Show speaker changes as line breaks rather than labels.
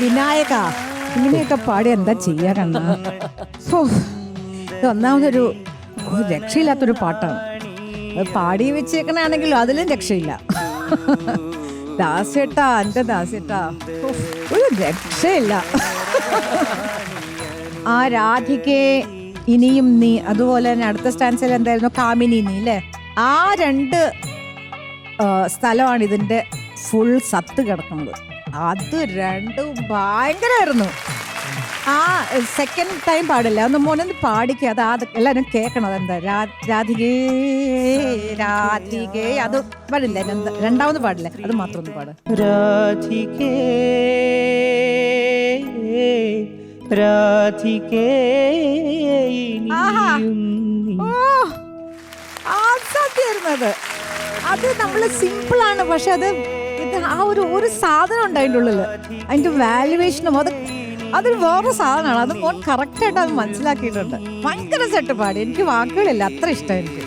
വിനായക ഇങ്ങനെയൊക്കെ പാടി എന്താ ചെയ്യാ കണ്ണ. ഇത് ഒന്നാമതൊരു രക്ഷയില്ലാത്തൊരു പാട്ടാണ്. അത് പാടി വെച്ചേക്കണാണെങ്കിലും അതിലും രക്ഷയില്ല. ദാസേട്ടാ, എന്റെ ദാസേട്ടാ, ഒരു രക്ഷയില്ല. ആ രാധികെ ഇനിയും നീ, അതുപോലെ തന്നെ അടുത്ത സ്റ്റാൻസിൽ എന്തായിരുന്നു, കാമിനി നീ അല്ലേ. ആ രണ്ട് സ്ഥലമാണ് ഇതിന്റെ ഫുൾ സത്ത് കിടക്കുന്നത്. അത് രണ്ടും ഭയങ്കരമായിരുന്നു. ആ സെക്കൻഡ് ടൈം പാടില്ല, ഒന്ന് മോനൊന്ന് പാടിക്കുക. അത് എല്ലാവരും കേൾക്കണം. അതെന്താ രാധികേ രാധികേ, അത് പാടില്ല. രണ്ടാമത് പാടില്ല, അത് മാത്രം ഒന്ന് പാട്.
രാധികേ രാധികേ.
അത് അത് നമ്മള് സിമ്പിളാണ്, പക്ഷെ അത് ഇത് ആ ഒരു സാധനം ഉണ്ട് അതിൻ്റെ ഉള്ളില്. അതിന്റെ വാല്യുവേഷനും അതൊരു വേറെ സാധനമാണ്. അത് മോൻ കറക്റ്റായിട്ട് അത് മനസ്സിലാക്കിയിട്ടുണ്ട്. ഭയങ്കര സെറ്റ് പാടി. എനിക്ക് വാക്കുകളില്ല, അത്ര ഇഷ്ടം എനിക്ക്.